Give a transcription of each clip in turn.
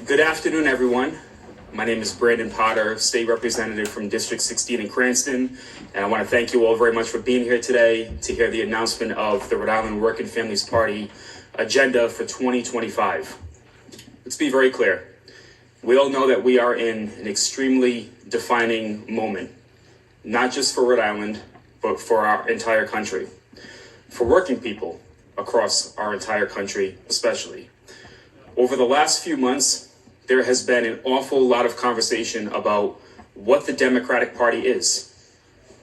Good afternoon, everyone. My name is Brandon Potter, State Representative from District 16 in Cranston, and I want to thank you all very much for being here today to hear the announcement of the Rhode Island Working Families Party agenda for 2025. Let's be very clear. We all know that we are in an extremely defining moment, not just for Rhode Island, but for our entire country, for working people across our entire country especially. Over the last few months, there has been an awful lot of conversation about what the Democratic Party is,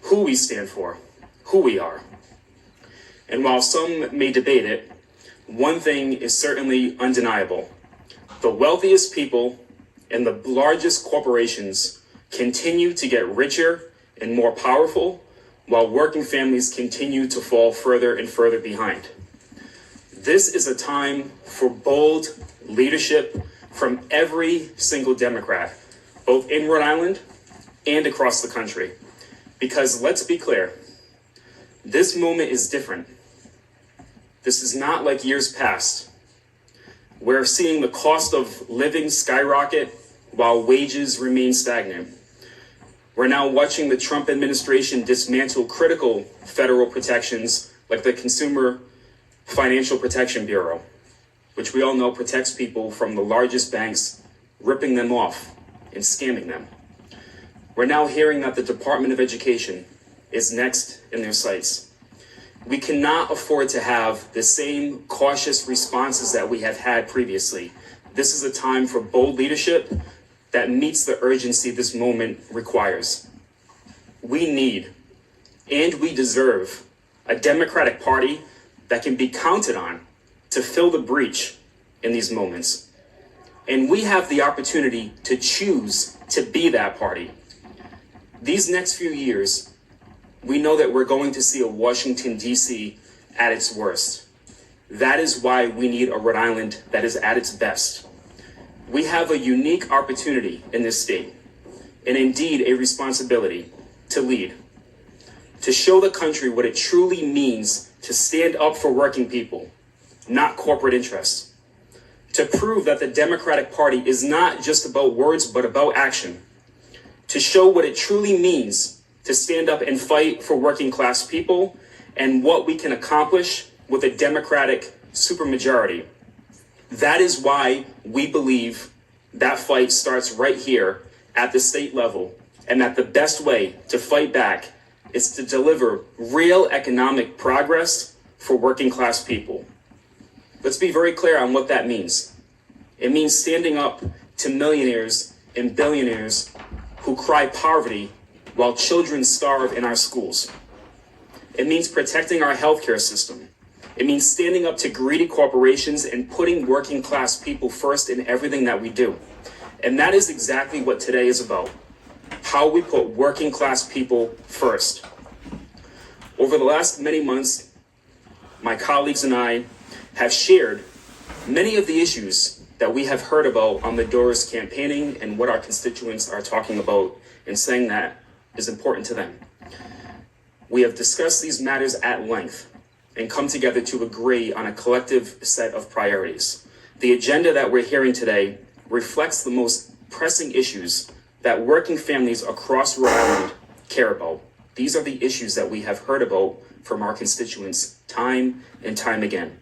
who we stand for, who we are. And while some may debate it, one thing is certainly undeniable. The wealthiest people and the largest corporations continue to get richer and more powerful, while working families continue to fall further and further behind. This is a time for bold leadership from every single Democrat, both in Rhode Island and across the country. Because let's be clear, this moment is different. This is not like years past. We're seeing the cost of living skyrocket while wages remain stagnant. We're now watching the Trump administration dismantle critical federal protections like the Consumer Financial Protection Bureau, which we all know protects people from the largest banks ripping them off and scamming them. We're now hearing that the Department of Education is next in their sights. We cannot afford to have the same cautious responses that we have had previously. This is a time for bold leadership that meets the urgency this moment requires. We need and we deserve a Democratic Party that can be counted on to fill the breach in these moments. And we have the opportunity to choose to be that party. These next few years, we know that we're going to see a Washington, D.C. at its worst. That is why we need a Rhode Island that is at its best. We have a unique opportunity in this state, and indeed a responsibility to lead, to show the country what it truly means to stand up for working people, not corporate interests, to prove that the Democratic Party is not just about words, but about action, to show what it truly means to stand up and fight for working class people and what we can accomplish with a Democratic supermajority. That is why we believe that fight starts right here at the state level, and that the best way to fight back is to deliver real economic progress for working class people. Let's be very clear on what that means. It means standing up to millionaires and billionaires who cry poverty while children starve in our schools. It means protecting our healthcare system. It means standing up to greedy corporations and putting working class people first in everything that we do. And that is exactly what today is about. How we put working class people first. Over the last many months, my colleagues and I have shared many of the issues that we have heard about on the Doors campaigning and what our constituents are talking about and saying that is important to them. We have discussed these matters at length and come together to agree on a collective set of priorities. The agenda that we're hearing today reflects the most pressing issues that working families across Rhode Island care about. These are the issues that we have heard about from our constituents time and time again.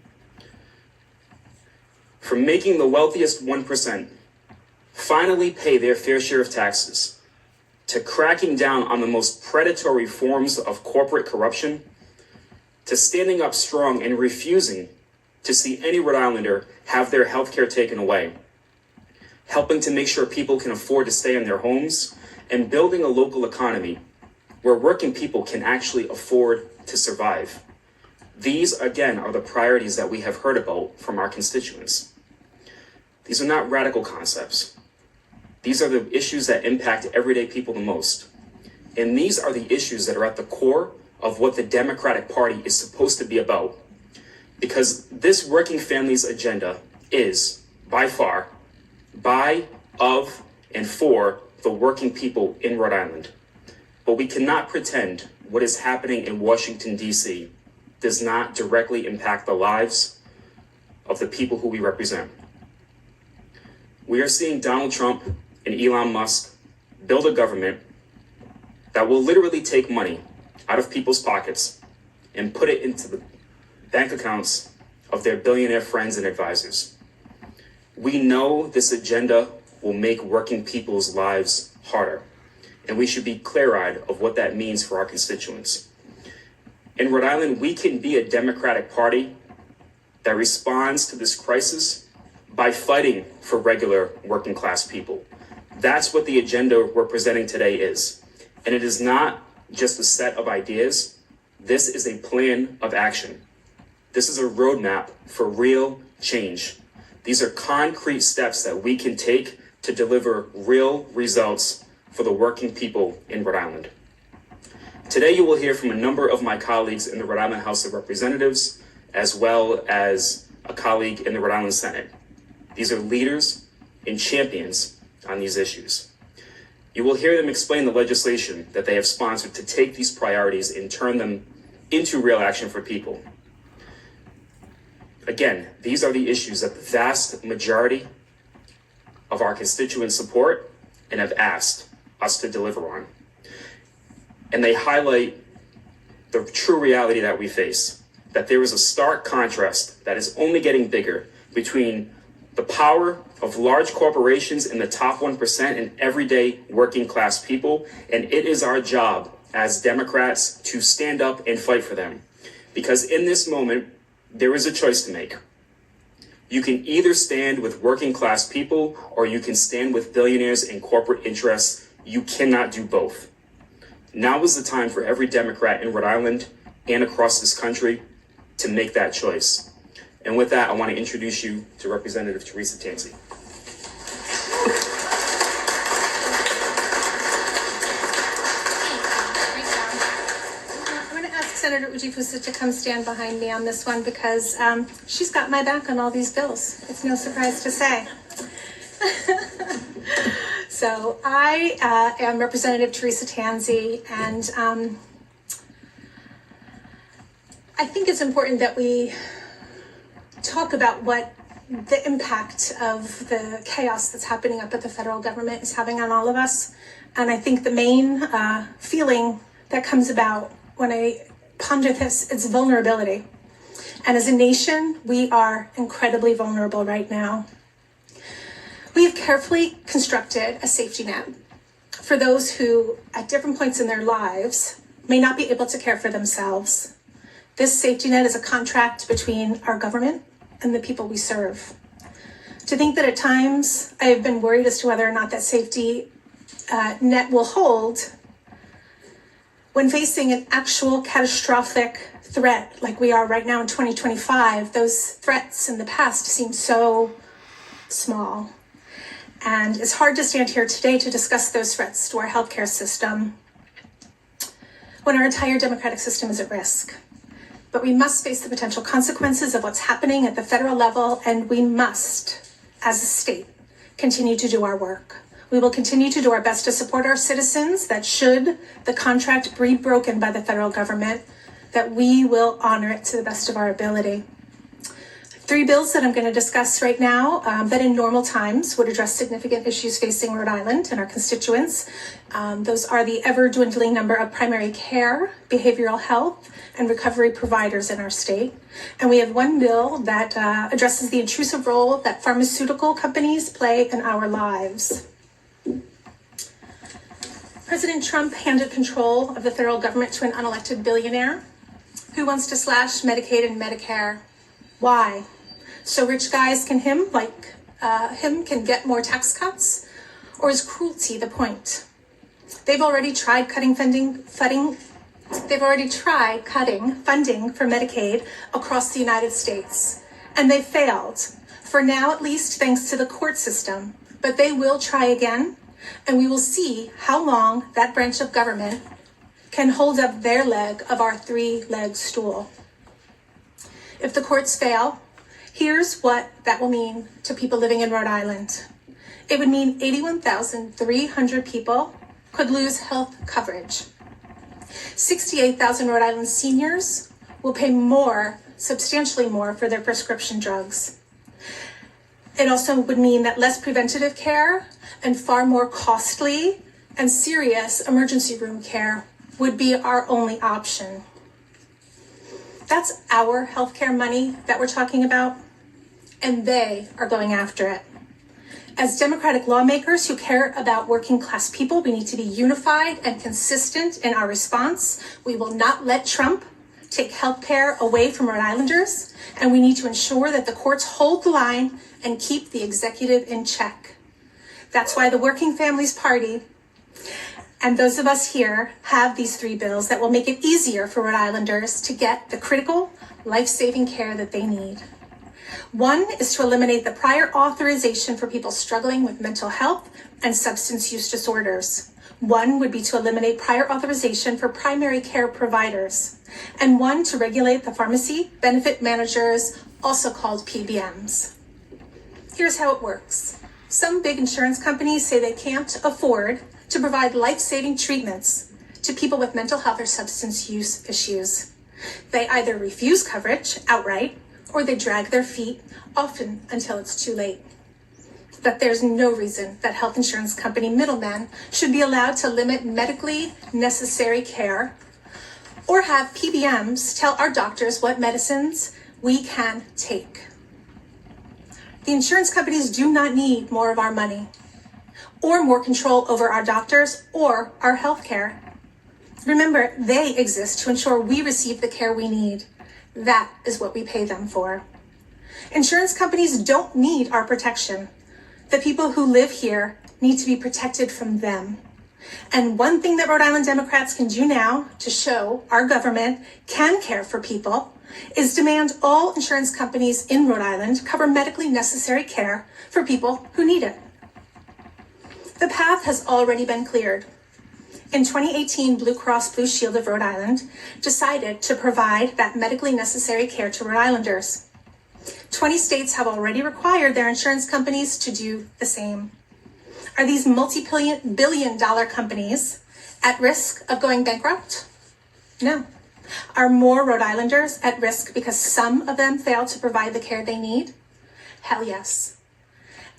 From making the wealthiest 1% finally pay their fair share of taxes, to cracking down on the most predatory forms of corporate corruption, to standing up strong and refusing to see any Rhode Islander have their health care taken away, helping to make sure people can afford to stay in their homes, and building a local economy where working people can actually afford to survive. These, again, are the priorities that we have heard about from our constituents. These are not radical concepts. These are the issues that impact everyday people the most. And these are the issues that are at the core of what the Democratic Party is supposed to be about. Because this working families agenda is, by far, by, of, and for the working people in Rhode Island. But we cannot pretend what is happening in Washington, D.C. does not directly impact the lives of the people who we represent. We are seeing Donald Trump and Elon Musk build a government that will literally take money out of people's pockets and put it into the bank accounts of their billionaire friends and advisors. We know this agenda will make working people's lives harder, and we should be clear-eyed of what that means for our constituents. In Rhode Island, we can be a Democratic Party that responds to this crisis by fighting for regular working class people. That's what the agenda we're presenting today is. And it is not just a set of ideas. This is a plan of action. This is a roadmap for real change. These are concrete steps that we can take to deliver real results for the working people in Rhode Island. Today, you will hear from a number of my colleagues in the Rhode Island House of Representatives, as well as a colleague in the Rhode Island Senate. These are leaders and champions on these issues. You will hear them explain the legislation that they have sponsored to take these priorities and turn them into real action for people. Again, these are the issues that the vast majority of our constituents support and have asked us to deliver on. And they highlight the true reality that we face, that there is a stark contrast that is only getting bigger between the power of large corporations in the top 1% and everyday working class people. And it is our job as Democrats to stand up and fight for them. Because in this moment, there is a choice to make. You can either stand with working class people or you can stand with billionaires and corporate interests. You cannot do both. Now is the time for every Democrat in Rhode Island and across this country to make that choice. And with that, I want to introduce you to Representative Teresa Tansey. Senator Ujifusa to come stand behind me on this one because she's got my back on all these bills. It's no surprise to say. So I am Representative Teresa Tansey, and I think it's important that we talk about what the impact of the chaos that's happening up at the federal government is having on all of us. And I think the main feeling that comes about when I ponder this, it's vulnerability. And as a nation, we are incredibly vulnerable right now. We have carefully constructed a safety net for those who, at different points in their lives, may not be able to care for themselves. This safety net is a contract between our government and the people we serve. To think that at times I have been worried as to whether or not that safety net will hold when facing an actual catastrophic threat like we are right now in 2025, those threats in the past seem so small. And it's hard to stand here today to discuss those threats to our healthcare system when our entire democratic system is at risk. But we must face the potential consequences of what's happening at the federal level, and we must, as a state, continue to do our work. We will continue to do our best to support our citizens, that should the contract be broken by the federal government, that we will honor it to the best of our ability. 3 bills that I'm going to discuss right now that in normal times would address significant issues facing Rhode Island and our constituents. Those are the ever-dwindling number of primary care, behavioral health, and recovery providers in our state. And we have 1 bill that addresses the intrusive role that pharmaceutical companies play in our lives. President Trump handed control of the federal government to an unelected billionaire who wants to slash Medicaid and Medicare. Why? So rich guys can can get more tax cuts? Or is cruelty the point? They've already tried cutting funding for Medicaid across the United States, and they failed. For now, at least, thanks to the court system. But they will try again, and we will see how long that branch of government can hold up their leg of our 3-leg stool. If the courts fail, here's what that will mean to people living in Rhode Island. It would mean 81,300 people could lose health coverage. 68,000 Rhode Island seniors will pay more, substantially more, for their prescription drugs. It also would mean that less preventative care and far more costly and serious emergency room care would be our only option. That's our healthcare money that we're talking about, and they are going after it. As Democratic lawmakers who care about working class people, we need to be unified and consistent in our response. We will not let Trump take healthcare away from Rhode Islanders, and we need to ensure that the courts hold the line and keep the executive in check. That's why the Working Families Party and those of us here have these 3 bills that will make it easier for Rhode Islanders to get the critical, life-saving care that they need. One is to eliminate the prior authorization for people struggling with mental health and substance use disorders. One would be to eliminate prior authorization for primary care providers, and one to regulate the pharmacy benefit managers, also called PBMs. Here's how it works. Some big insurance companies say they can't afford to provide life-saving treatments to people with mental health or substance use issues. They either refuse coverage outright, or they drag their feet, often until it's too late. But there's no reason that health insurance company middlemen should be allowed to limit medically necessary care or have PBMs tell our doctors what medicines we can take. The insurance companies do not need more of our money or more control over our doctors or our health care. Remember, they exist to ensure we receive the care we need. That is what we pay them for. Insurance companies don't need our protection. The people who live here need to be protected from them. And one thing that Rhode Island Democrats can do now to show our government can care for people is demand all insurance companies in Rhode Island cover medically necessary care for people who need it. The path has already been cleared. In 2018, Blue Cross Blue Shield of Rhode Island decided to provide that medically necessary care to Rhode Islanders. 20 states have already required their insurance companies to do the same. Are these multi-billion-dollar companies at risk of going bankrupt? No. Are more Rhode Islanders at risk because some of them fail to provide the care they need? Hell yes.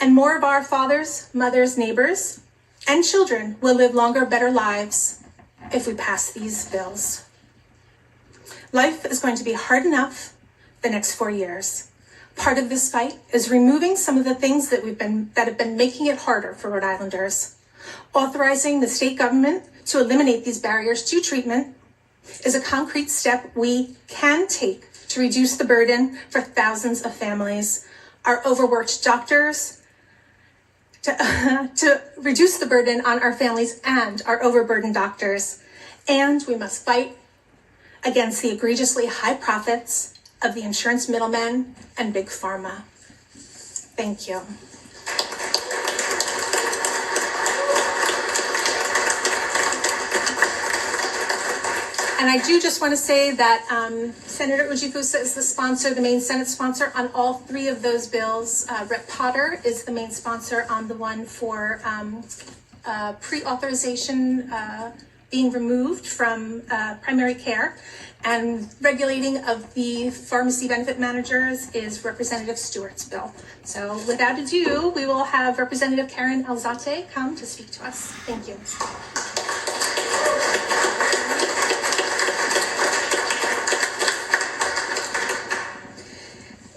And more of our fathers, mothers, neighbors, and children will live longer, better lives if we pass these bills. Life is going to be hard enough the next 4 years. Part of this fight is removing some of the things that have been making it harder for Rhode Islanders. Authorizing the state government to eliminate these barriers to treatment is a concrete step we can take to reduce the burden for thousands of families. Our overworked doctors, to reduce the burden on our families and our overburdened doctors. And we must fight against the egregiously high profits of the insurance middlemen and big pharma. Thank you. And I do just want to say that Senator Ujifusa is the sponsor, the main Senate sponsor on all 3 of those bills. Rep. Potter is the main sponsor on the one for pre-authorization being removed from primary care. And regulating of the pharmacy benefit managers is Representative Stewart's bill. So without ado, we will have Representative Karen Alzate come to speak to us. Thank you.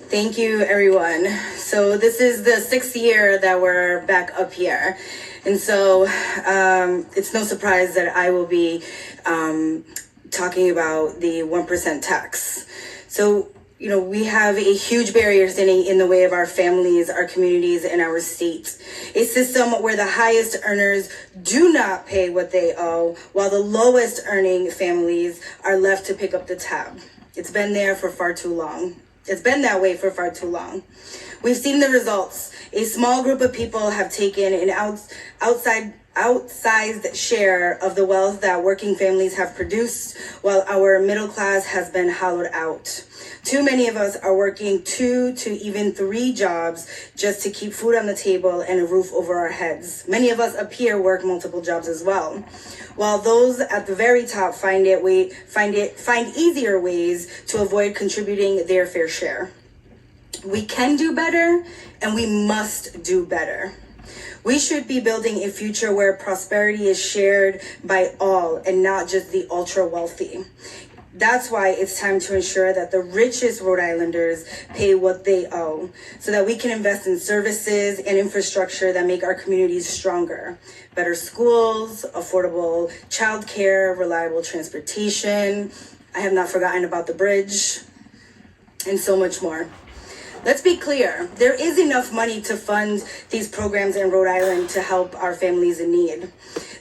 Thank you, everyone. So this is the 6th year that we're back up here. And so it's no surprise that I will be talking about the 1% tax. So, we have a huge barrier standing in the way of our families, our communities, and our state. A system where the highest earners do not pay what they owe, while the lowest earning families are left to pick up the tab. It's been there for far too long. It's been that way for far too long. We've seen the results. A small group of people have taken an outsized share of the wealth that working families have produced, while our middle class has been hollowed out. Too many of us are working 2 to even 3 jobs just to keep food on the table and a roof over our heads. Many of us up here work multiple jobs as well, while those at the very top find easier ways to avoid contributing their fair share. We can do better, and we must do better. We should be building a future where prosperity is shared by all and not just the ultra wealthy. That's why it's time to ensure that the richest Rhode Islanders pay what they owe, so that we can invest in services and infrastructure that make our communities stronger. Better schools, affordable childcare, reliable transportation. I have not forgotten about the bridge, and so much more. Let's be clear, there is enough money to fund these programs in Rhode Island to help our families in need.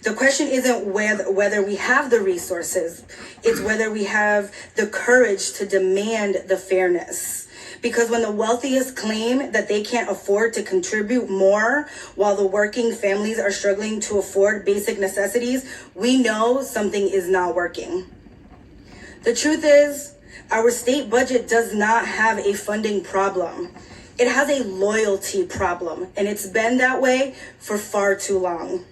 The question isn't whether we have the resources, it's whether we have the courage to demand the fairness. Because when the wealthiest claim that they can't afford to contribute more while the working families are struggling to afford basic necessities, we know something is not working. The truth is, our state budget does not have a funding problem. It has a loyalty problem, and it's been that way for far too long.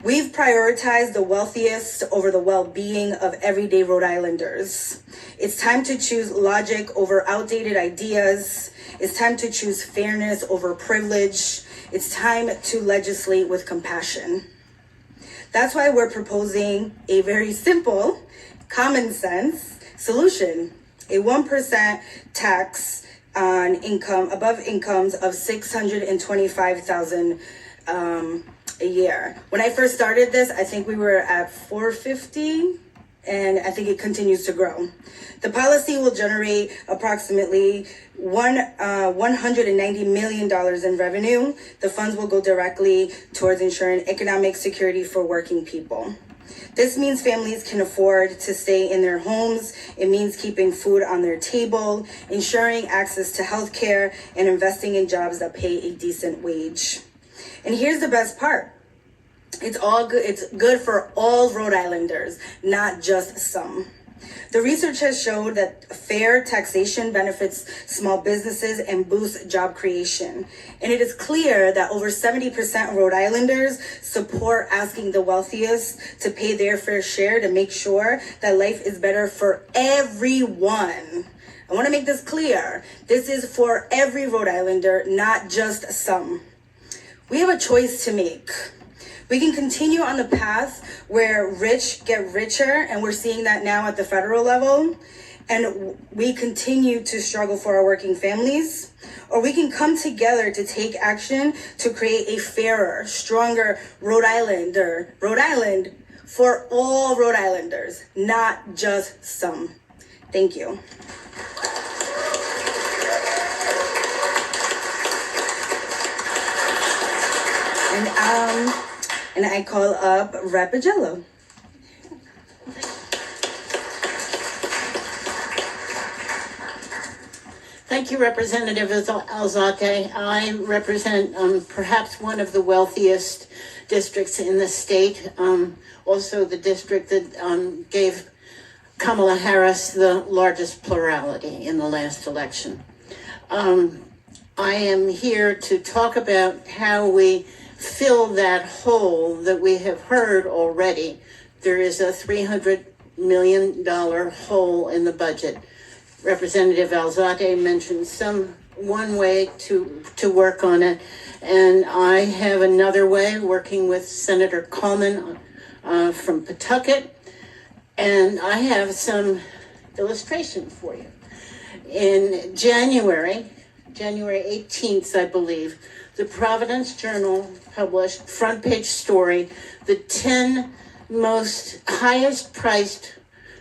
We've prioritized the wealthiest over the well-being of everyday Rhode Islanders. It's time to choose logic over outdated ideas. It's time to choose fairness over privilege. It's time to legislate with compassion. That's why we're proposing a very simple, common sense solution: a 1% tax on income above incomes of $625,000 a year. When I first started this, I think we were at $450, and I think it continues to grow. The policy will generate approximately $190 million in revenue. The funds will go directly towards ensuring economic security for working people. This means families can afford to stay in their homes. It means keeping food on their table, ensuring access to health care, and investing in jobs that pay a decent wage. And here's the best part. It's all good. It's good for all Rhode Islanders, not just some. The research has showed that fair taxation benefits small businesses and boosts job creation. And it is clear that over 70% of Rhode Islanders support asking the wealthiest to pay their fair share to make sure that life is better for everyone. I want to make this clear. This is for every Rhode Islander, not just some. We have a choice to make. We can continue on the path where rich get richer, and we're seeing that now at the federal level, and we continue to struggle for our working families, or we can come together to take action to create a fairer, stronger Rhode Island for all Rhode Islanders, not just some. Thank you. And I call up Rapagello. Thank you, Representative Alzate. I represent perhaps one of the wealthiest districts in the state, also the district that gave Kamala Harris the largest plurality in the last election. I am here to talk about how we fill that hole that we have heard already. There is a $300 million hole in the budget. Representative Alzate mentioned one way to work on it, and I have another way, working with Senator Coleman from Pawtucket, and I have some illustration for you. In January 18th, I believe, the Providence Journal published front page story, the 10 most highest priced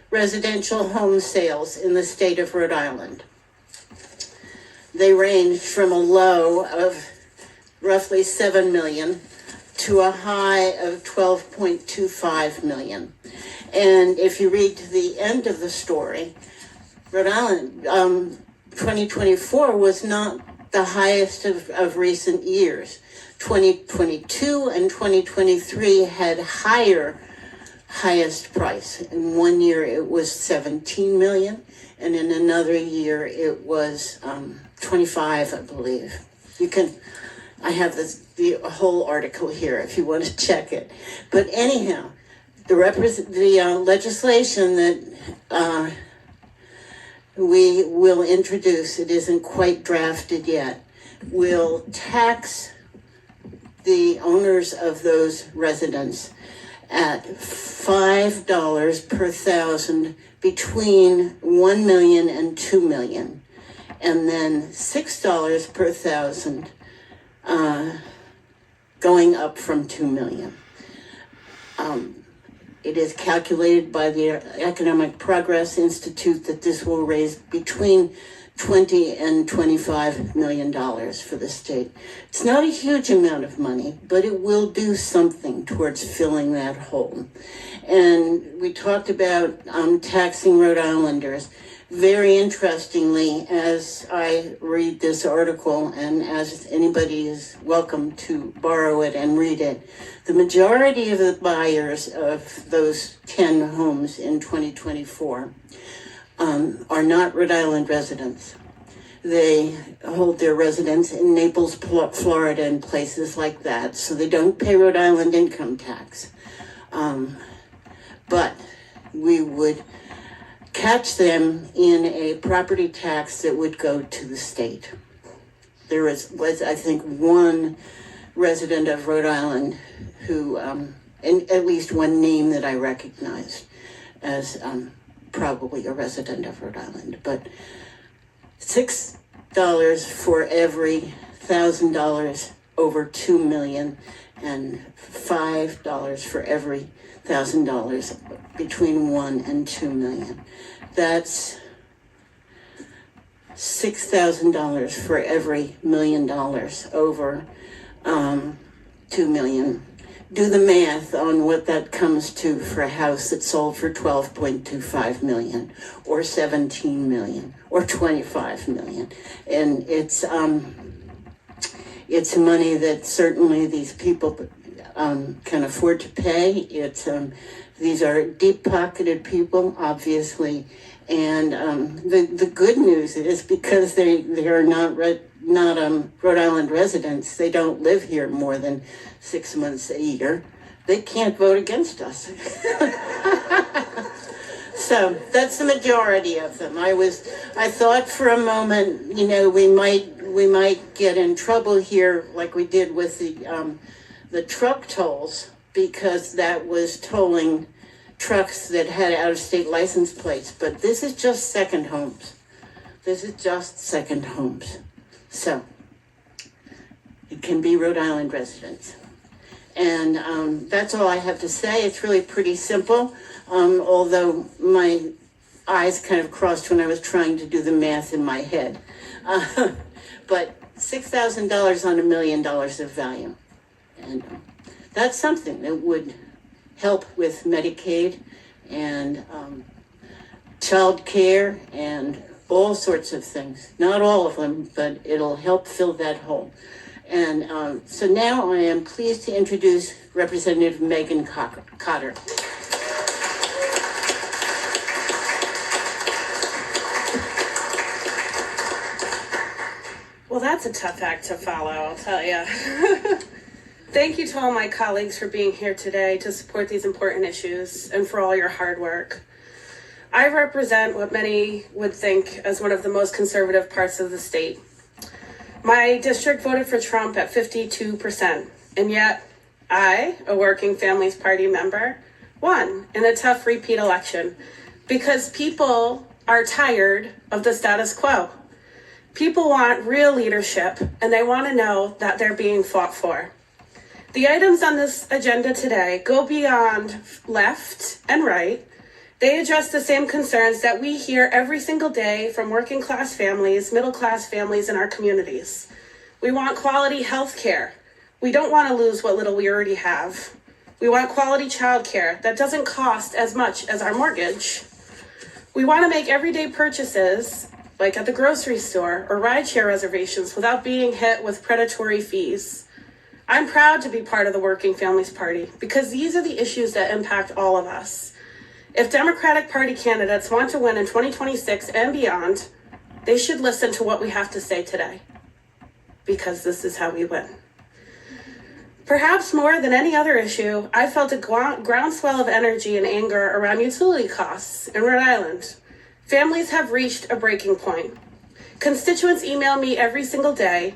residential home sales in the state of Rhode Island. They ranged from a low of roughly 7 million to a high of 12.25 million. And if you read to the end of the story, Rhode Island, 2024 was not the highest of recent years. 2022 and 2023 had highest price. In one year it was 17 million, and in another year it was 25, I believe. I have the whole article here if you want to check it. But anyhow, the legislation that we will introduce, it isn't quite drafted yet, will tax the owners of those residents at $5 per thousand between 1 million and 2 million, and then $6 per thousand going up from 2 million. It is calculated by the Economic Progress Institute that this will raise between $20 and $25 million for the state. It's not a huge amount of money, but it will do something towards filling that hole. And we talked about taxing Rhode Islanders. Very interestingly, as I read this article, and as anybody is welcome to borrow it and read it, the majority of the buyers of those 10 homes in 2024 are not Rhode Island residents. They hold their residence in Naples, Florida, and places like that, so they don't pay Rhode Island income tax. But we would catch them in a property tax that would go to the state. There was, I think, one resident of Rhode Island who, and at least one name that I recognized as probably a resident of Rhode Island, but $6 for every $1,000 over 2 million and $5 for every $1,000 between 1 and 2 million. That's $6,000 for every $1 million over 2 million. Do the math on what that comes to for a house that sold for 12.25 million or 17 million or 25 million. And it's money that certainly these people can afford to pay. These are deep-pocketed people, obviously, and the good news is because they are not Rhode Island residents, they don't live here more than 6 months a year, they can't vote against us. So that's the majority of them. I thought for a moment, we might get in trouble here like we did with the truck tolls, because that was tolling trucks that had out-of-state license plates. But this is just second homes. So it can be Rhode Island residents. And that's all I have to say. It's really pretty simple, although my eyes kind of crossed when I was trying to do the math in my head. But $6,000 on $1 million of value. And that's something that would help with Medicaid and child care and all sorts of things. Not all of them, but it'll help fill that hole. And so now I am pleased to introduce Representative Megan Cotter. Well, that's a tough act to follow, I'll tell you. Thank you to all my colleagues for being here today to support these important issues and for all your hard work. I represent what many would think as one of the most conservative parts of the state. My district voted for Trump at 52%, and yet I, a Working Families Party member, won in a tough repeat election because people are tired of the status quo. People want real leadership, and they want to know that they're being fought for. The items on this agenda today go beyond left and right. They address the same concerns that we hear every single day from working class families, middle class families in our communities. We want quality health care. We don't want to lose what little we already have. We want quality child care that doesn't cost as much as our mortgage. We want to make everyday purchases, like at the grocery store or rideshare reservations, without being hit with predatory fees. I'm proud to be part of the Working Families Party because these are the issues that impact all of us. If Democratic Party candidates want to win in 2026 and beyond, they should listen to what we have to say today, because this is how we win. Perhaps more than any other issue, I felt a groundswell of energy and anger around utility costs in Rhode Island. Families have reached a breaking point. Constituents email me every single day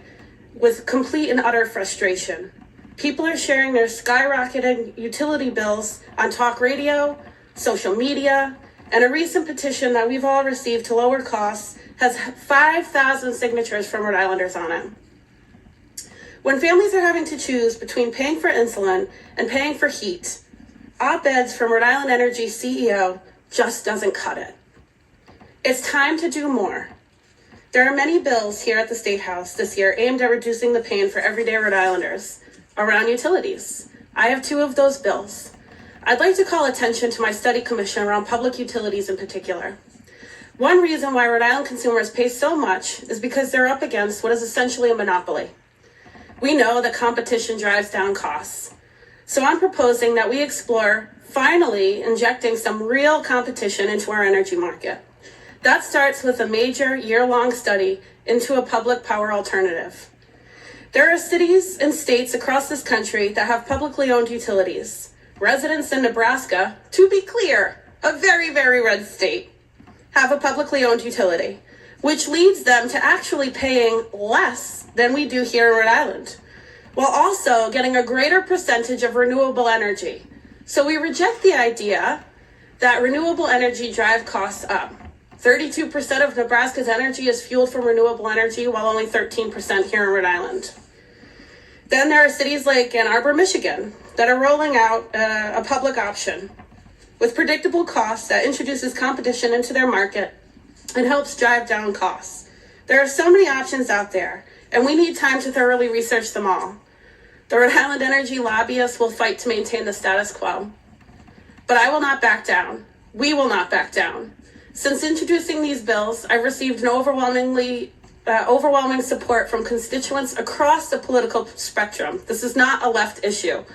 with complete and utter frustration. People are sharing their skyrocketing utility bills on talk radio, social media, and a recent petition that we've all received to lower costs has 5,000 signatures from Rhode Islanders on it. When families are having to choose between paying for insulin and paying for heat, op-eds from Rhode Island Energy CEO just doesn't cut it. It's time to do more. There are many bills here at the State House this year aimed at reducing the pain for everyday Rhode Islanders around utilities. I have 2 of those bills. I'd like to call attention to my study commission around public utilities in particular. One reason why Rhode Island consumers pay so much is because they're up against what is essentially a monopoly. We know that competition drives down costs. So I'm proposing that we explore finally injecting some real competition into our energy market. That starts with a major year-long study into a public power alternative. There are cities and states across this country that have publicly owned utilities. Residents in Nebraska, to be clear, a very, very red state, have a publicly owned utility, which leads them to actually paying less than we do here in Rhode Island, while also getting a greater percentage of renewable energy. So we reject the idea that renewable energy drives costs up. 32% of Nebraska's energy is fueled from renewable energy, while only 13% here in Rhode Island. Then there are cities like Ann Arbor, Michigan, that are rolling out a public option with predictable costs that introduces competition into their market and helps drive down costs. There are so many options out there, and we need time to thoroughly research them all. The Rhode Island energy lobbyists will fight to maintain the status quo. But I will not back down. We will not back down. Since introducing these bills, I've received an overwhelming support from constituents across the political spectrum. This is not a left issue.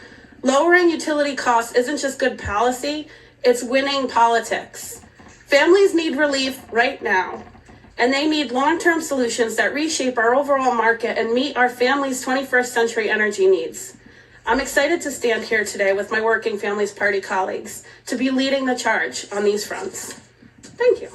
Lowering utility costs isn't just good policy, it's winning politics. Families need relief right now, and they need long-term solutions that reshape our overall market and meet our families' 21st century energy needs. I'm excited to stand here today with my Working Families Party colleagues to be leading the charge on these fronts. Thank you.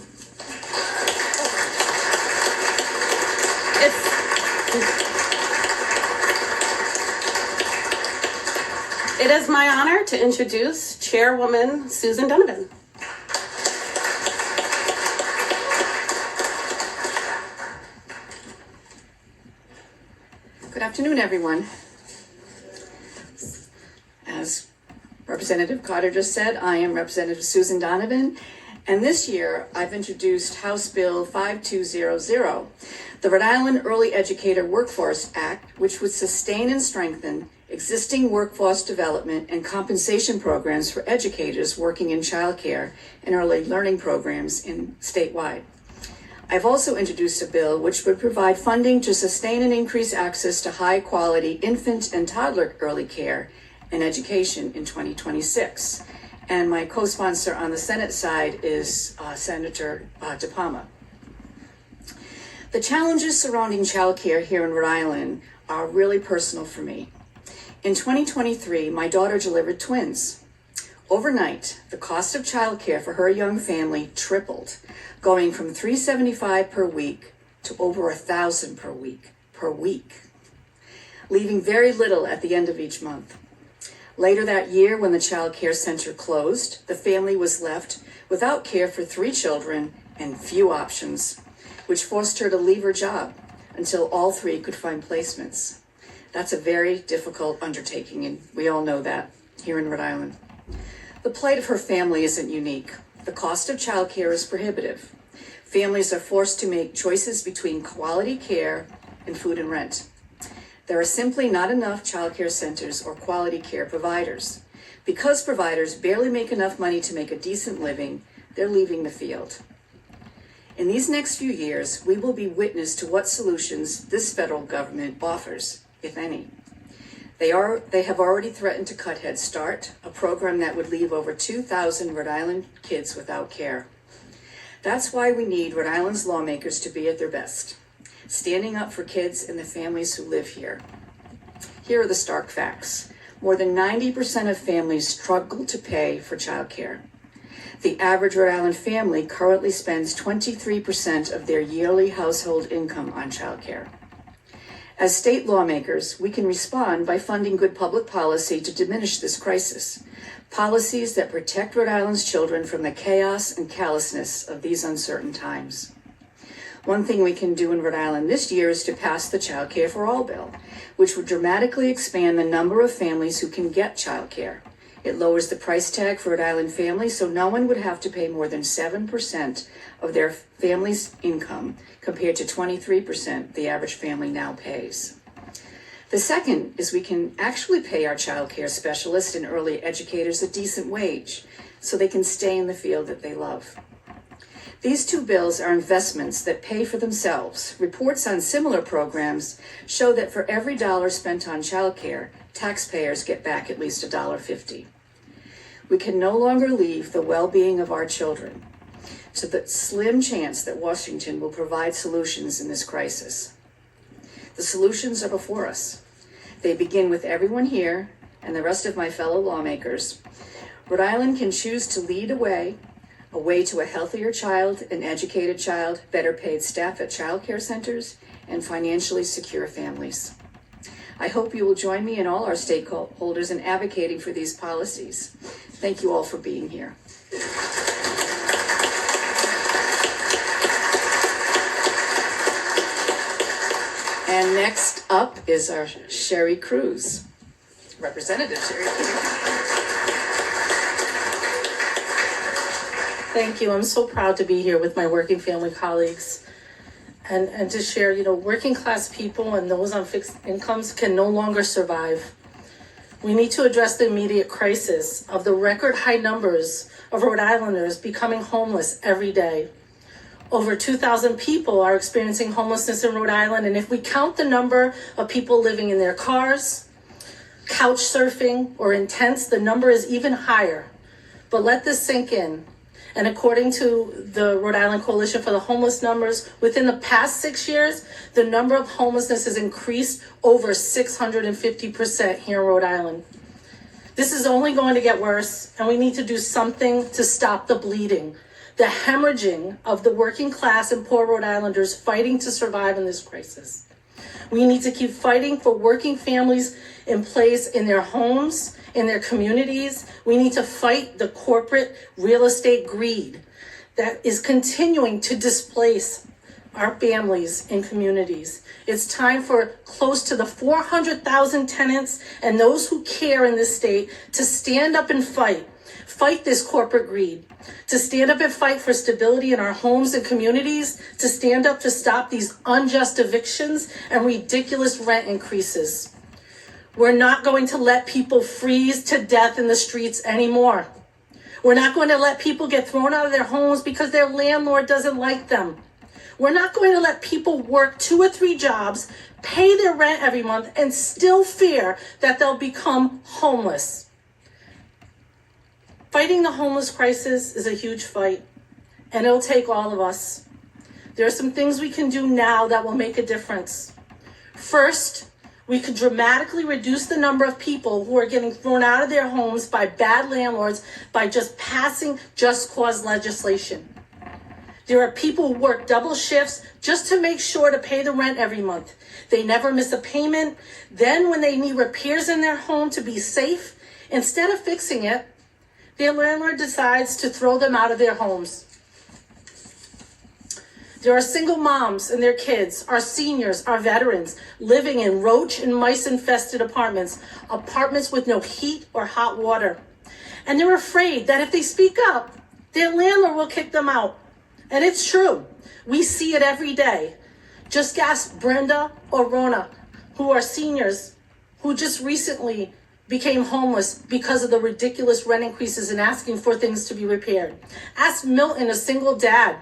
It is my honor to introduce Chairwoman Susan Donovan. Good afternoon, everyone. As Representative Carter just said, I am Representative Susan Donovan, and this year I've introduced House Bill 5200, the Rhode Island Early Educator Workforce Act, which would sustain and strengthen existing workforce development and compensation programs for educators working in childcare and early learning programs statewide. I've also introduced a bill which would provide funding to sustain and increase access to high-quality infant and toddler early care and education in 2026. And my co-sponsor on the Senate side is Senator DePalma. The challenges surrounding childcare here in Rhode Island are really personal for me. In 2023, my daughter delivered twins. Overnight, the cost of childcare for her young family tripled, going from $375 per week to over $1,000 per week, leaving very little at the end of each month. Later that year, when the child care center closed, the family was left without care for 3 children and few options, which forced her to leave her job until all 3 could find placements. That's a very difficult undertaking, and we all know that here in Rhode Island. The plight of her family isn't unique. The cost of childcare is prohibitive. Families are forced to make choices between quality care and food and rent. There are simply not enough childcare centers or quality care providers. Because providers barely make enough money to make a decent living, they're leaving the field. In these next few years, we will be witness to what solutions this federal government offers, if any. They have already threatened to cut Head Start, a program that would leave over 2,000 Rhode Island kids without care. That's why we need Rhode Island's lawmakers to be at their best, standing up for kids and the families who live here. Here are the stark facts. More than 90% of families struggle to pay for childcare. The average Rhode Island family currently spends 23% of their yearly household income on childcare. As state lawmakers, we can respond by funding good public policy to diminish this crisis. Policies that protect Rhode Island's children from the chaos and callousness of these uncertain times. One thing we can do in Rhode Island this year is to pass the Child Care for All bill, which would dramatically expand the number of families who can get child care. It lowers the price tag for Rhode Island families so no one would have to pay more than 7% of their family's income compared to 23% the average family now pays. The second is we can actually pay our child care specialists and early educators a decent wage so they can stay in the field that they love. These two bills are investments that pay for themselves. Reports on similar programs show that for every dollar spent on childcare, taxpayers get back at least $1.50. We can no longer leave the well-being of our children to the slim chance that Washington will provide solutions in this crisis. The solutions are before us. They begin with everyone here and the rest of my fellow lawmakers. Rhode Island can choose to lead a way to a healthier child, an educated child, better paid staff at child care centers, and financially secure families. I hope you will join me and all our stakeholders in advocating for these policies. Thank you all for being here. And next up is our Sherry Cruz, Representative Sherry Cruz. Thank you. I'm so proud to be here with my working family colleagues and to share, working class people and those on fixed incomes can no longer survive. We need to address the immediate crisis of the record high numbers of Rhode Islanders becoming homeless every day. Over 2,000 people are experiencing homelessness in Rhode Island, and if we count the number of people living in their cars, couch surfing, or in tents, the number is even higher. But let this sink in. And according to the Rhode Island Coalition for the Homeless numbers, within the past 6 years, the number of homelessness has increased over 650% here in Rhode Island. This is only going to get worse, and we need to do something to stop the bleeding, the hemorrhaging of the working class and poor Rhode Islanders fighting to survive in this crisis. We need to keep fighting for working families in place in their homes, in their communities. We need to fight the corporate real estate greed that is continuing to displace our families and communities. It's time for close to the 400,000 tenants and those who care in this state to stand up and fight this corporate greed, to stand up and fight for stability in our homes and communities, to stand up to stop these unjust evictions and ridiculous rent increases. We're not going to let people freeze to death in the streets anymore. We're not going to let people get thrown out of their homes because their landlord doesn't like them. We're not going to let people work 2 or 3 jobs, pay their rent every month, and still fear that they'll become homeless. Fighting the homeless crisis is a huge fight, and it'll take all of us. There are some things we can do now that will make a difference. First, we could dramatically reduce the number of people who are getting thrown out of their homes by bad landlords by just passing just cause legislation. There are people who work double shifts just to make sure to pay the rent every month. They never miss a payment. Then when they need repairs in their home to be safe, instead of fixing it, their landlord decides to throw them out of their homes. There are single moms and their kids, our seniors, our veterans, living in roach and mice-infested apartments with no heat or hot water. And they're afraid that if they speak up, their landlord will kick them out. And it's true. We see it every day. Just ask Brenda or Rona, who are seniors, who just recently became homeless because of the ridiculous rent increases and asking for things to be repaired. Ask Milton, a single dad,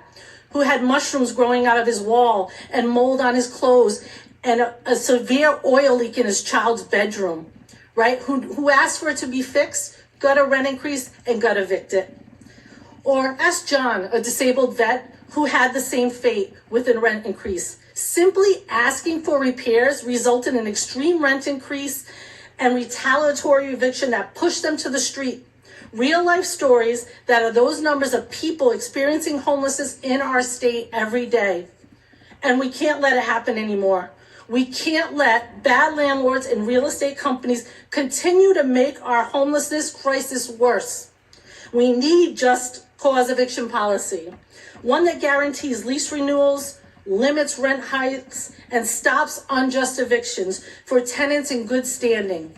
who had mushrooms growing out of his wall and mold on his clothes and a severe oil leak in his child's bedroom, right? Who asked for it to be fixed, got a rent increase, and got evicted. Or ask John, a disabled vet, who had the same fate with a rent increase. Simply asking for repairs resulted in an extreme rent increase and retaliatory eviction that pushed them to the street. Real life stories that are those numbers of people experiencing homelessness in our state every day. And we can't let it happen anymore. We can't let bad landlords and real estate companies continue to make our homelessness crisis worse. We need just cause eviction policy, one that guarantees lease renewals, limits rent hikes, and stops unjust evictions for tenants in good standing.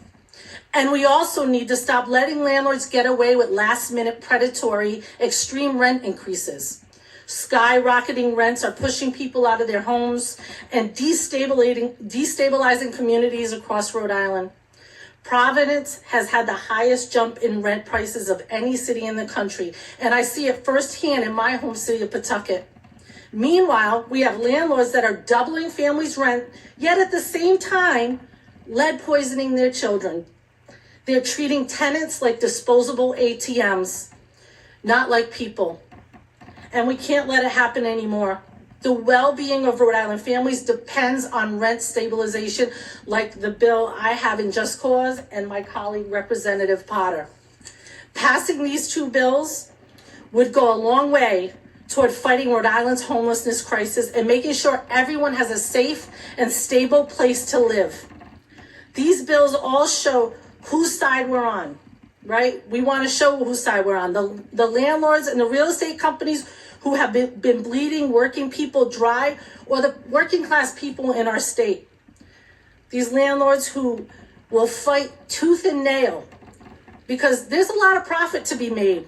And we also need to stop letting landlords get away with last-minute predatory extreme rent increases. Skyrocketing rents are pushing people out of their homes and destabilizing communities across Rhode Island. Providence has had the highest jump in rent prices of any city in the country, and I see it firsthand in my home city of Pawtucket. Meanwhile, we have landlords that are doubling families' rent, yet at the same time, lead poisoning their children. They're treating tenants like disposable ATMs, not like people. And we can't let it happen anymore. The well-being of Rhode Island families depends on rent stabilization, like the bill I have in Just Cause and my colleague Representative Potter. Passing these two bills would go a long way toward fighting Rhode Island's homelessness crisis and making sure everyone has a safe and stable place to live. These bills all show whose side we're on, right? We want to show whose side we're on. The landlords and the real estate companies who have been bleeding working people dry, or the working class people in our state. These landlords who will fight tooth and nail because there's a lot of profit to be made.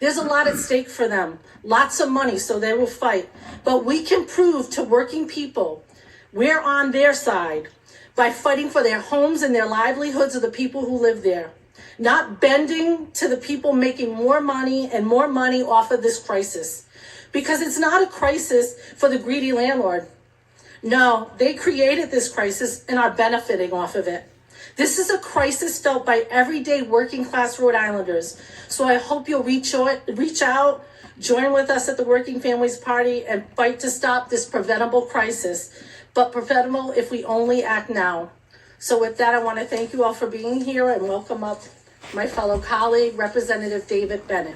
There's a lot at stake for them, lots of money, so they will fight. But we can prove to working people we're on their side by fighting for their homes and their livelihoods of the people who live there, not bending to the people making more money and more money off of this crisis. Because it's not a crisis for the greedy landlord. No, they created this crisis and are benefiting off of it. This is a crisis felt by everyday working class Rhode Islanders. So I hope you'll reach out, join with us at the Working Families Party and fight to stop this preventable crisis. But preventable if we only act now. So with that, I want to thank you all for being here and welcome up my fellow colleague, Representative David Bennett.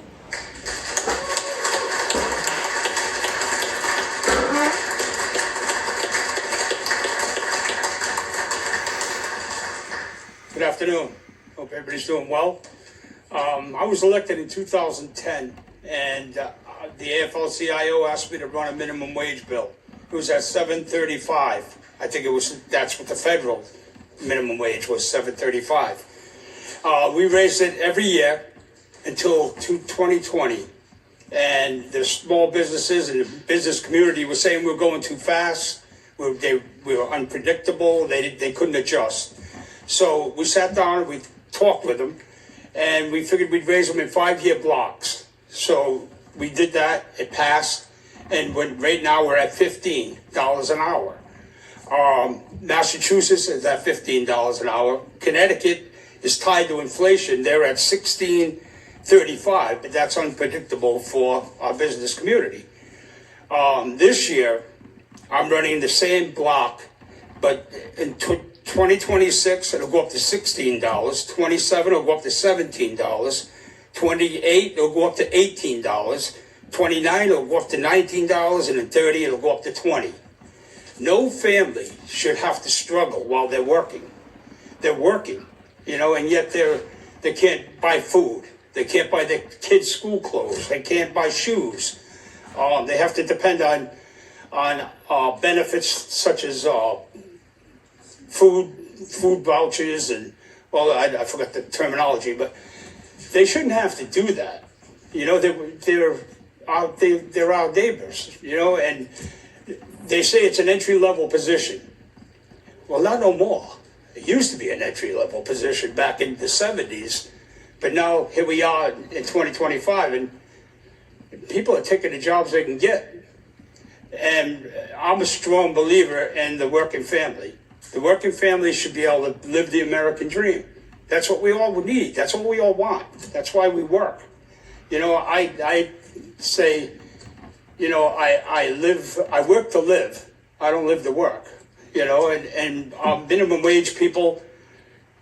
Good afternoon. Hope everybody's doing well. I was elected in 2010, and the AFL-CIO asked me to run a minimum wage bill. It was at $7.35. I think that's what the federal minimum wage was, $7.35. We raised it every year until 2020, and the small businesses and the business community were saying we were going too fast. We were unpredictable. They couldn't adjust. So we sat down and we talked with them, and we figured we'd raise them in 5-year blocks. So we did that. It passed. And right now we're at $15 an hour. Massachusetts is at $15 an hour. Connecticut is tied to inflation. They're at $16.35, but that's unpredictable for our business community. This year, I'm running the same block, but in 2026, it'll go up to $16. 27, it'll go up to $17. 28, it'll go up to $18. 29, it'll go up to $19, and in 30, it'll go up to $20. No family should have to struggle while they're working. They're working, and yet they can't buy food. They can't buy their kids' school clothes. They can't buy shoes. They have to depend on benefits such as food vouchers and, well, I forgot the terminology, but they shouldn't have to do that. They're our neighbors, and they say it's an entry-level position. Well, not no more. It used to be an entry-level position back in the 70s, but now here we are in 2025, and people are taking the jobs they can get. And I'm a strong believer in the working family. The working family should be able to live the American dream. That's what we all need. That's what we all want. That's why we work. I say, I work to live. I don't live to work, and minimum wage people,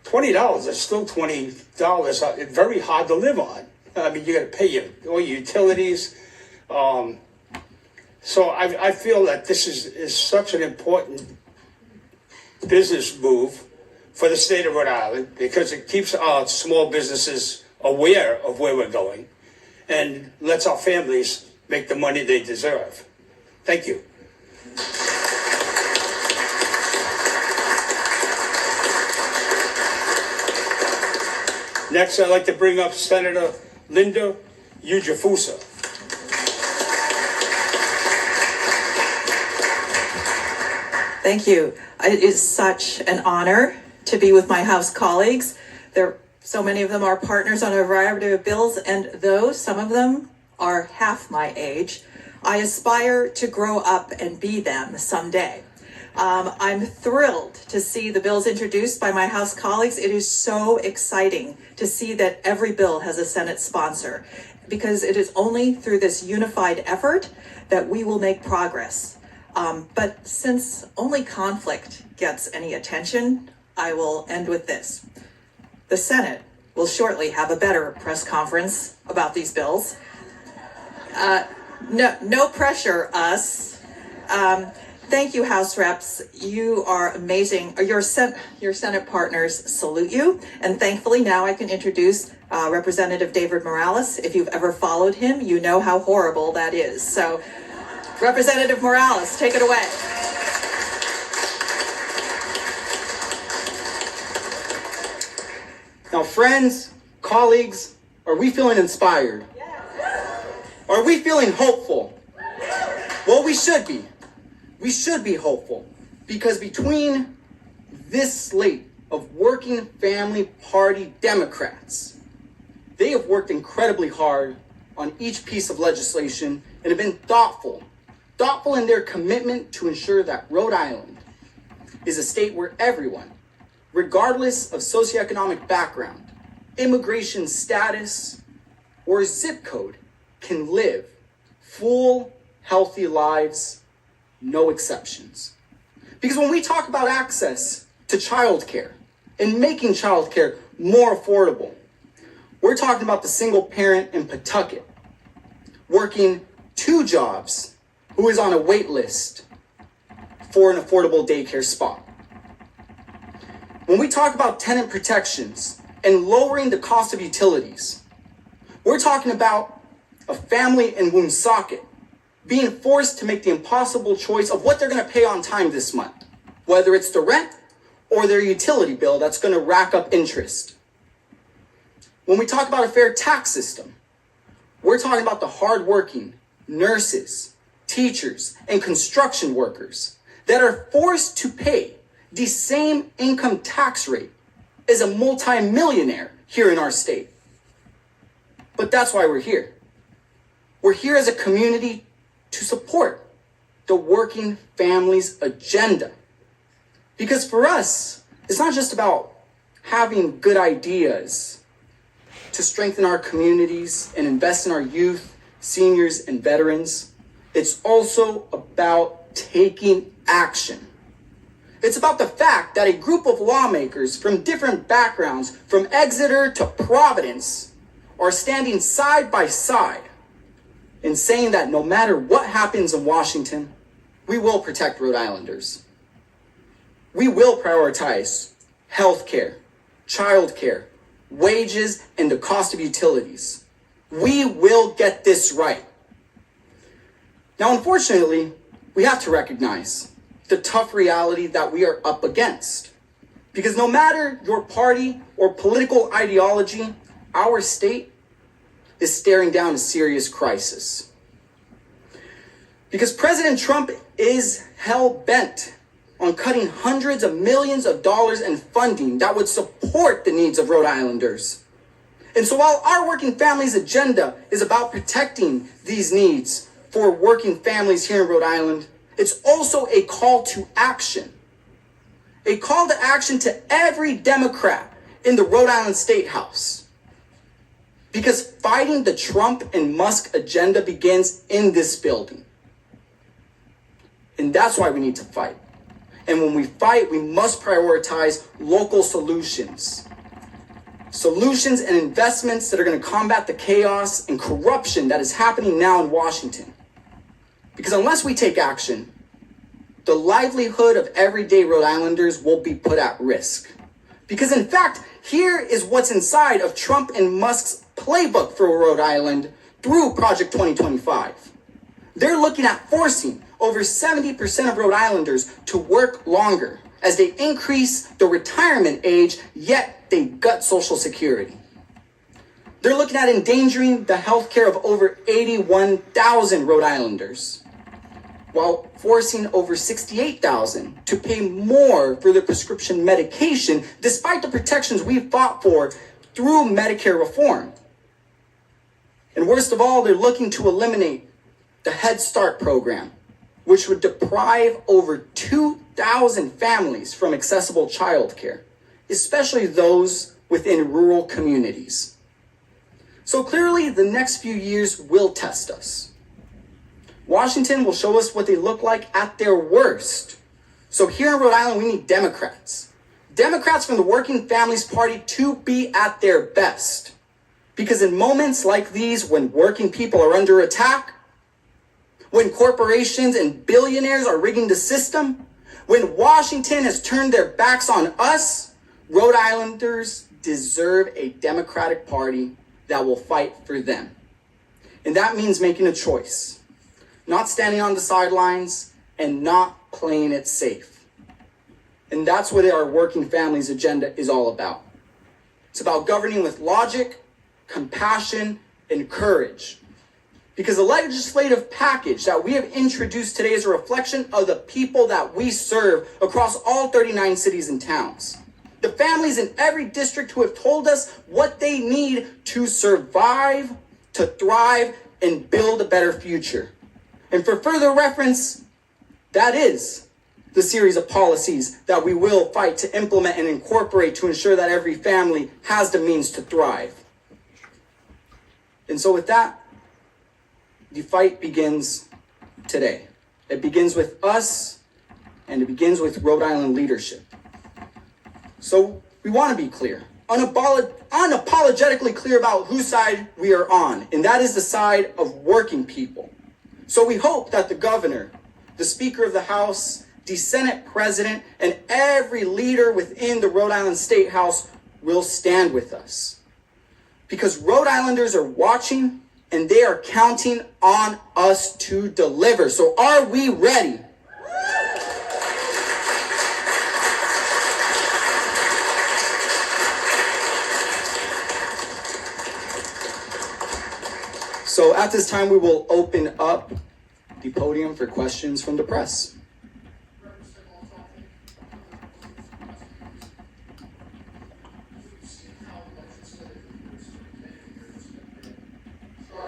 $20 is still $20, very hard to live on. I mean, you got to pay all your utilities. So I feel that this is such an important business move for the state of Rhode Island because it keeps our small businesses aware of where we're going and lets our families make the money they deserve. Thank you. Next, I'd like to bring up Senator Linda Ujafusa. Thank you. It is such an honor to be with my House colleagues. So many of them are partners on a variety of bills, and though some of them are half my age, I aspire to grow up and be them someday. I'm thrilled to see the bills introduced by my House colleagues. It is so exciting to see that every bill has a Senate sponsor, because it is only through this unified effort that we will make progress. But since only conflict gets any attention, I will end with this. The Senate will shortly have a better press conference about these bills. No pressure, us. Thank you, House Reps. You are amazing. Your Senate partners salute you. And thankfully, now I can introduce Representative David Morales. If you've ever followed him, you know how horrible that is. So, Representative Morales, take it away. Now, friends, colleagues, are we feeling inspired? Are we feeling hopeful? Well, we should be. We should be hopeful, because between this slate of working family party Democrats, they have worked incredibly hard on each piece of legislation and have been thoughtful in their commitment to ensure that Rhode Island is a state where everyone, regardless of socioeconomic background, immigration status, or zip code, can live full, healthy lives, no exceptions. Because when we talk about access to childcare and making childcare more affordable, we're talking about the single parent in Pawtucket working 2 jobs who is on a wait list for an affordable daycare spot. When we talk about tenant protections and lowering the cost of utilities, we're talking about a family in Woonsocket being forced to make the impossible choice of what they're going to pay on time this month, whether it's the rent or their utility bill that's going to rack up interest. When we talk about a fair tax system, we're talking about the hardworking nurses, teachers, and construction workers that are forced to pay the same income tax rate as a multimillionaire here in our state. But that's why we're here. We're here as a community to support the working families agenda. Because for us, it's not just about having good ideas to strengthen our communities and invest in our youth, seniors, and veterans. It's also about taking action. It's about the fact that a group of lawmakers from different backgrounds, from Exeter to Providence, are standing side by side and saying that no matter what happens in Washington, we will protect Rhode Islanders. We will prioritize healthcare, childcare, wages, and the cost of utilities. We will get this right. Now, unfortunately, we have to recognize the tough reality that we are up against. Because no matter your party or political ideology, our state is staring down a serious crisis. Because President Trump is hell-bent on cutting hundreds of millions of dollars in funding that would support the needs of Rhode Islanders. And so while our working families agenda is about protecting these needs for working families here in Rhode Island, it's also a call to action. A call to action to every Democrat in the Rhode Island State House. Because fighting the Trump and Musk agenda begins in this building. And that's why we need to fight. And when we fight, we must prioritize local solutions. solutions and investments that are going to combat the chaos and corruption that is happening now in Washington. Because unless we take action, the livelihood of everyday Rhode Islanders will be put at risk. Because in fact, here is what's inside of Trump and Musk's playbook for Rhode Island through Project 2025. They're looking at forcing over 70% of Rhode Islanders to work longer as they increase the retirement age, yet they gut Social Security. They're looking at endangering the health care of over 81,000 Rhode Islanders, while forcing over 68,000 to pay more for their prescription medication, despite the protections we've fought for through Medicare reform. And worst of all, they're looking to eliminate the Head Start program, which would deprive over 2,000 families from accessible childcare, especially those within rural communities. So clearly, the next few years will test us. Washington will show us what they look like at their worst. So here in Rhode Island, we need Democrats. Democrats from the Working Families Party to be at their best. Because in moments like these, when working people are under attack, when corporations and billionaires are rigging the system, when Washington has turned their backs on us, Rhode Islanders deserve a Democratic Party that will fight for them. And that means making a choice. Not standing on the sidelines and not playing it safe. And that's what our Working Families agenda is all about. It's about governing with logic, compassion, and courage. Because the legislative package that we have introduced today is a reflection of the people that we serve across all 39 cities and towns. The families in every district who have told us what they need to survive, to thrive, and build a better future. And for further reference, that is the series of policies that we will fight to implement and incorporate to ensure that every family has the means to thrive. And so with that, the fight begins today. It begins with us, and it begins with Rhode Island leadership. So we want to be clear, unapologetically clear about whose side we are on, and that is the side of working people. So we hope that the governor, the Speaker of the House, the Senate President, and every leader within the Rhode Island State House will stand with us. Because Rhode Islanders are watching and they are counting on us to deliver. So are we ready? So at this time, we will open up the podium for questions from the press.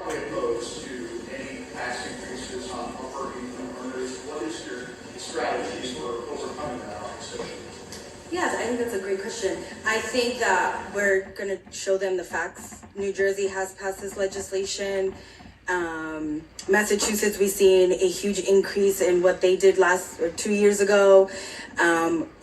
Opposed to any tax increases on working earners. What is your strategies for overcoming that opposition? Yes, I think that's a great question. I think that we're going to show them the facts. New Jersey has passed this legislation. Massachusetts, we've seen a huge increase in what they did 2 years ago.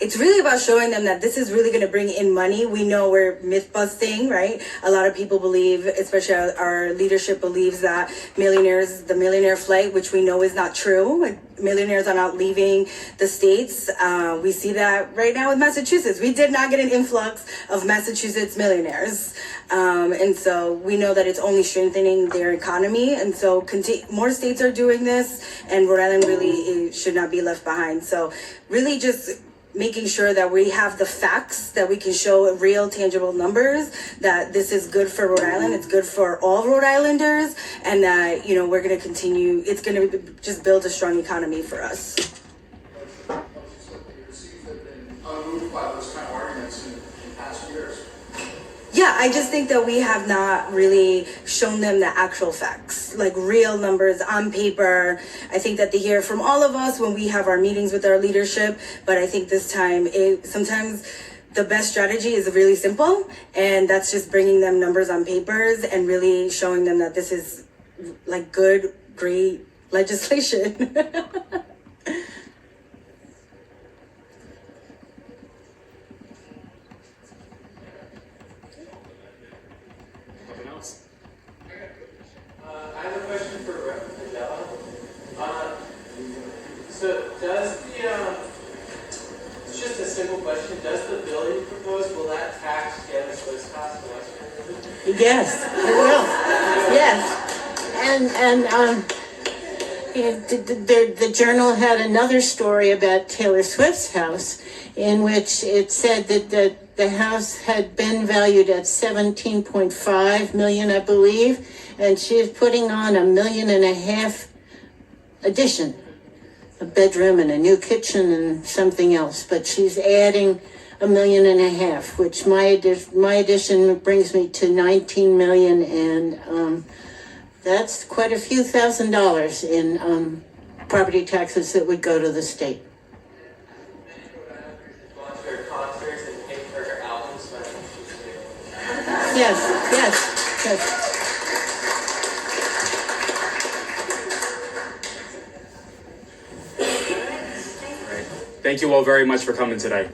It's really about showing them that this is really going to bring in money. We know we're myth busting, right? A lot of people believe, especially our leadership believes that the millionaire flight, which we know is not true. Millionaires are not leaving the states. We see that right now with Massachusetts. We did not get an influx of Massachusetts millionaires. And so we know that it's only strengthening their economy. And so more states are doing this, and Rhode Island really should not be left behind. So really just making sure that we have the facts, that we can show real tangible numbers, that this is good for Rhode Island, it's good for all Rhode Islanders, and that, we're going to continue, it's going to just build a strong economy for us. Unmoved by those kind of arguments in past years. Yeah, I just think that we have not really shown them the actual facts, like real numbers on paper. I think that they hear from all of us when we have our meetings with our leadership, but I think this time, sometimes the best strategy is really simple, and that's just bringing them numbers on papers and really showing them that this is like good, great legislation. Yes, it will. Yes, the Journal had another story about Taylor Swift's house, in which it said that the house had been valued at 17.5 million, I believe, and she is putting on $1.5 million addition, a bedroom and a new kitchen and something else, but she's adding $1.5 million, which my addition brings me to 19 million, and that's quite a few $1,000s in property taxes that would go to the state. Yes. Thank you all very much for coming today.